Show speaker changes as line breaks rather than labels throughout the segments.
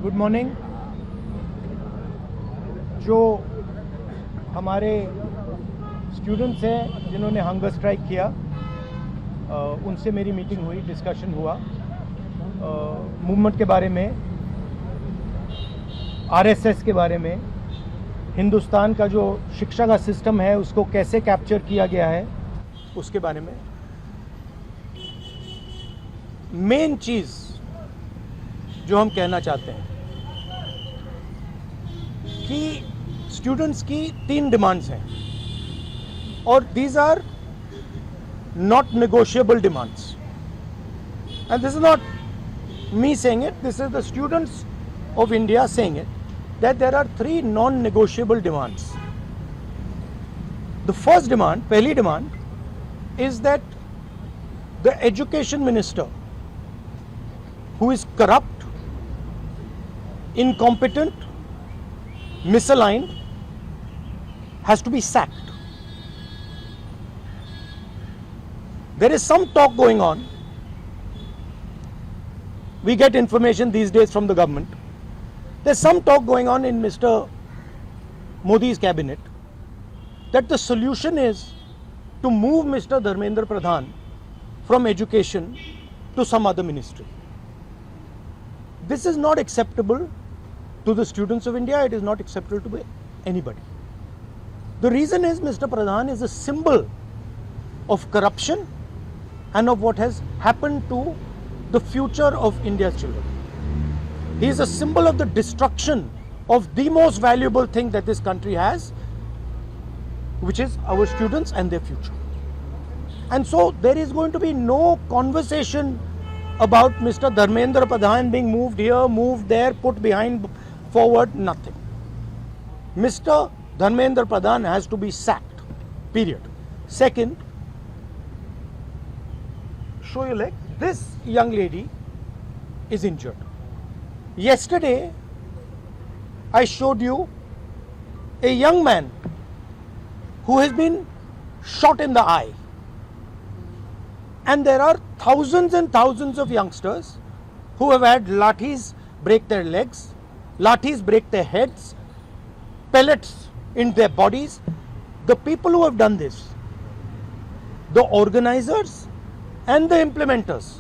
Good morning. जो हमारे students हैं जिन्होंने हंगर स्ट्राइक किया, उनसे मेरी मीटिंग हुई, डिस्कशन हुआ मूवमेंट के बारे में, आरएसएस के बारे में, हिंदुस्तान का जो शिक्षा का सिस्टम है उसको कैसे कैप्चर किया गया है उसके बारे में। मेन चीज़ जो हम कहना चाहते हैं कि स्टूडेंट्स की 3 डिमांड्स हैं और these are not negotiable demands, and this is not me saying it, this is the students of India saying it, that there are 3 non-negotiable demands. The first demand, pehli demand, is that the education minister, who is corrupt, incompetent, misaligned, has to be sacked. There is some talk going on. We get information these days from the government. There's some talk going on in Mr. Modi's cabinet that the solution is to move Mr. Dharmendra Pradhan from education to some other ministry. This is not acceptable to the students of India. It is not acceptable to anybody. The reason is Mr. Pradhan is a symbol of corruption and of what has happened to the future of India's children. He is a symbol of the destruction of the most valuable thing that this country has, which is our students and their future. And so there is going to be no conversation about Mr. Dharmendra Pradhan being moved here, moved there, put behind, forward, nothing. Mr. Dharmendra Pradhan has to be sacked, period. Second, show your leg. This young lady is injured. Yesterday, I showed you a young man who has been shot in the eye. And there are thousands and thousands of youngsters who have had lathis break their legs, lathis break their heads, pellets in their bodies. The people who have done this, the organizers and the implementers,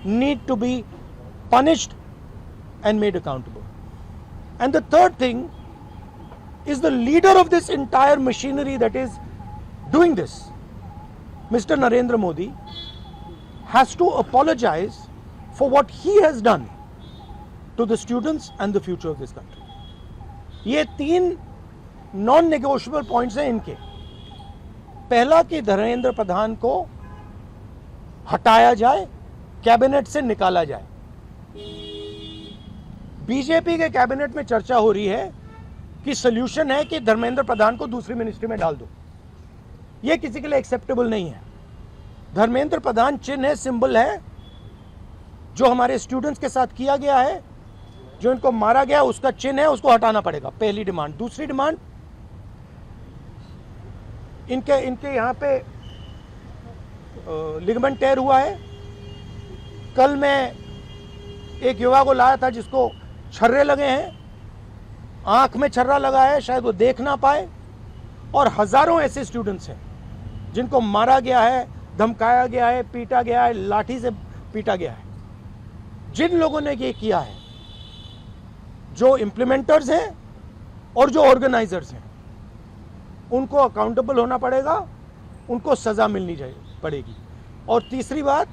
need to be punished and made accountable. And the third thing is the leader of this entire machinery that is doing this, Mr. Narendra Modi, has to apologize for what he has done to the students and the future of this country. ये 3 non-negotiable points हैं इनके। पहला कि धर्मेंद्र प्रधान को हटाया जाए, cabinet से निकाला जाए। बीजेपी के कैबिनेट में चर्चा हो रही है कि सॉल्यूशन है कि धर्मेंद्र प्रधान को दूसरी मिनिस्ट्री में डाल दो। यह किसी के लिए एक्सेप्टेबल नहीं है। धर्मेंद्र प्रधान चिन्ह है, सिंबल है, जो हमारे स्टूडेंट्स के साथ किया गया है, जो इनको मारा गया उसका चिन्ह है, उसको हटाना पड़ेगा, पहली डिमांड। दूसरी डिमांड, इनके यहां पे लिगामेंट टेयर हुआ है। कल मैं एक युवा को लाया था जिसको छर्रे लगे हैं, आंख में छर्रा लगा है, शायद वो देख ना पाए, और हजारों ऐसे स्टूडेंट्स हैं जिनको मारा गया है, धमकाया गया है, पीटा गया है, लाठी से पीटा गया है। जिन लोगों ने ये किया है, जो इम्प्लीमेंटर्स हैं और जो ऑर्गेनाइजर्स हैं, उनको अकाउंटेबल होना पड़ेगा, उनको सजा मिलनी पड़ेगी। और तीसरी बात,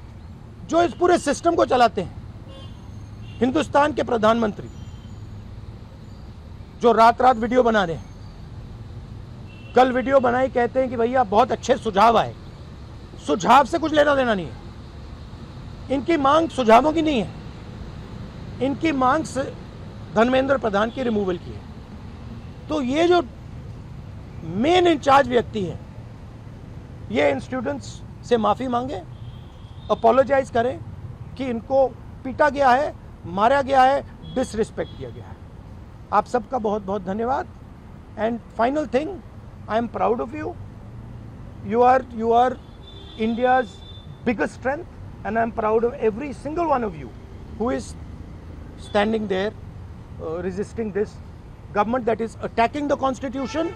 जो इस पूरे सिस्टम को चलाते हैं, हिंदुस्तान के प्रधानमंत्री, जो रात रात वीडियो बना रहे हैं, कल वीडियो बनाई, कहते हैं कि भैया बहुत अच्छे सुझाव आए। सुझाव से कुछ लेना देना नहीं है। इनकी मांग सुझावों की नहीं है, इनकी मांग धर्मेंद्र प्रधान की रिमूवल की है। तो ये जो मेन इंचार्ज व्यक्ति हैं, ये इन स्टूडेंट्स से माफी मांगे, अपोलोजाइज करें कि इनको पीटा गया है, मारा गया है, डिसरिस्पेक्ट किया गया है। आप सबका बहुत बहुत धन्यवाद। And final thing, I am proud of you. You are India's biggest strength, and I am proud of every single one of you who is standing there, resisting this government that is attacking the constitution,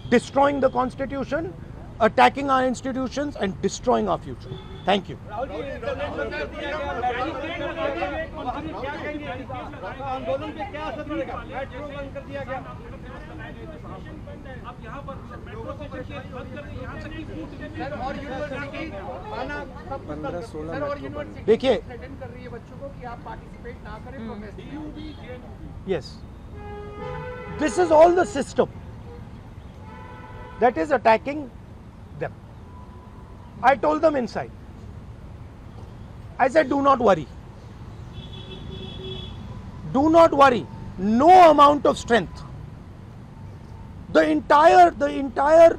destroying the constitution, attacking our institutions and destroying our future. Thank you.
आंदोलन पे क्या असर पड़ेगा? Metro बंद कर दिया गया। अब यहाँ पर मेट्रो स्टेशन बंद कर दिया, यहाँ तक कि सर और यूनिवर्सिटी आना 15-16 सर और यूनिवर्सिटी
देखिए
थ्रेटन कर रही है बच्चों को कि आप पार्टिसिपेट ना करें protest.
Yes, this is all the system that is attacking them. I told them inside, I said, do not worry. Do not worry. No amount of strength. The entire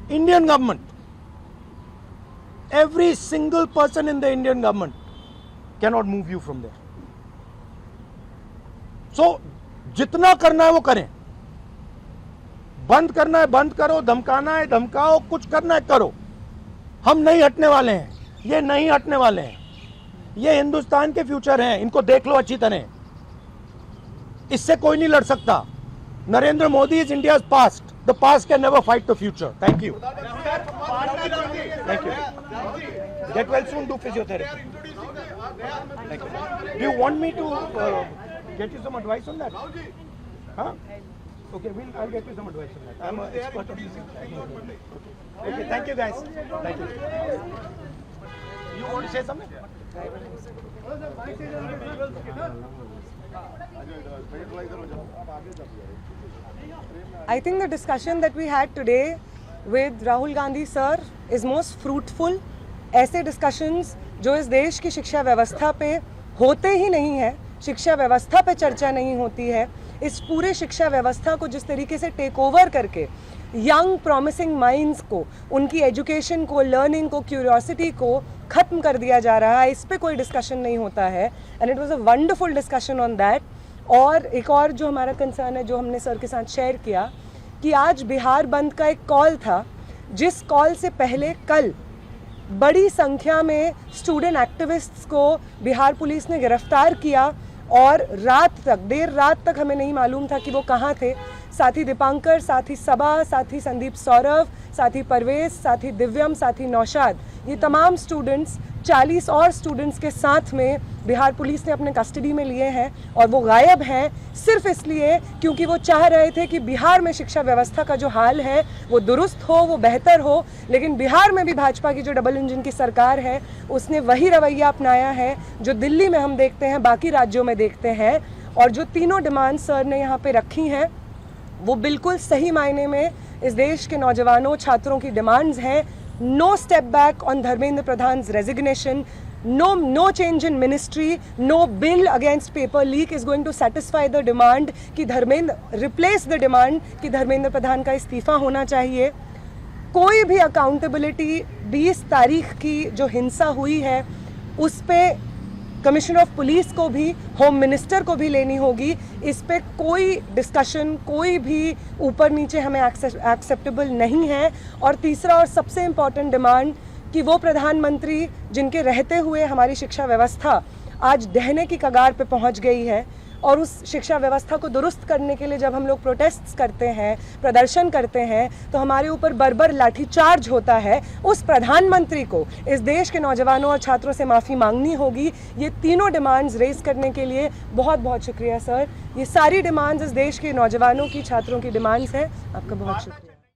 Indian government, every single person in the Indian government cannot move you from there. So, जितना करना है वो करें. बंद करना है बंद करो, धमकाना है धमकाओ, कुछ करना है करो. हम नहीं हटने वाले हैं. ये नहीं हटने वाले हैं. ये हिंदुस्तान के फ्यूचर हैं. इनको देख लो अच्छी तरह. इससे कोई नहीं लड़ सकता. Narendra Modi is India's past. The past can never fight the future. Thank you. Thank you. Get well soon. Do physiotherapy. Thank you. Do you want me to get you some advice on that? Huh? Okay, I'll get you some advice on that. I'm an expert on this. Okay, thank you guys. Thank you. You want to say something?
I think the discussion that we had today with Rahul Gandhi sir is most fruitful. ऐसे discussions जो इस देश की शिक्षा व्यवस्था पे होते ही नहीं है, शिक्षा व्यवस्था पे चर्चा नहीं होती है, इस पूरे शिक्षा व्यवस्था को जिस तरीके से टेक ओवर करके यंग प्रॉमिसिंग माइंड्स को, उनकी एजुकेशन को, लर्निंग को, क्यूरियोसिटी को ख़त्म कर दिया जा रहा है, इस पे कोई डिस्कशन नहीं होता है. And it was a wonderful discussion on that. और एक और जो हमारा कंसर्न है, जो हमने सर के साथ शेयर किया, कि आज बिहार बंद का एक कॉल था, जिस कॉल से पहले कल बड़ी संख्या में स्टूडेंट एक्टिविस्ट्स को बिहार पुलिस ने गिरफ्तार किया और रात तक, देर रात तक हमें नहीं मालूम था कि वो कहाँ थे. साथी दीपांकर, साथी सबा, साथी संदीप सौरभ, साथी परवेज, साथी दिव्यम, साथी नौशाद, ये तमाम स्टूडेंट्स 40 और स्टूडेंट्स के साथ में बिहार पुलिस ने अपने कस्टडी में लिए हैं और वो गायब हैं सिर्फ इसलिए क्योंकि वो चाह रहे थे कि बिहार में शिक्षा व्यवस्था का जो हाल है वो दुरुस्त हो, वो बेहतर हो. लेकिन बिहार में भी भाजपा की जो डबल इंजन की सरकार है उसने वही रवैया अपनाया है जो दिल्ली में हम देखते हैं, बाकी राज्यों में देखते हैं. और जो तीनों डिमांड सर ने यहाँ पे रखी हैं वो बिल्कुल सही मायने में इस देश के नौजवानों, छात्रों की डिमांड्स हैं. No step back on Dharmendra Pradhan's resignation. No change in ministry. No bill against paper leak is going to satisfy the demand कि replace the demand कि धर्मेंद्र प्रधान का इस्तीफा होना चाहिए. कोई भी accountability 20 तारीख की जो हिंसा हुई है उस पे कमिश्नर ऑफ पुलिस को भी, होम मिनिस्टर को भी लेनी होगी. इस पे कोई डिस्कशन, कोई भी ऊपर नीचे हमें एक्सेप्टेबल नहीं है. और तीसरा और सबसे इम्पॉर्टेंट डिमांड कि वो प्रधानमंत्री जिनके रहते हुए हमारी शिक्षा व्यवस्था आज ढहने की कगार पे पहुंच गई है, और उस शिक्षा व्यवस्था को दुरुस्त करने के लिए जब हम लोग प्रोटेस्ट्स करते हैं, प्रदर्शन करते हैं, तो हमारे ऊपर बर्बर लाठीचार्ज होता है. उस प्रधानमंत्री को इस देश के नौजवानों और छात्रों से माफ़ी मांगनी होगी. ये तीनों डिमांड्स रेज करने के लिए बहुत बहुत शुक्रिया सर. ये सारी डिमांड्स इस देश के नौजवानों की, छात्रों की डिमांड्स हैं. आपका बहुत शुक्रिया.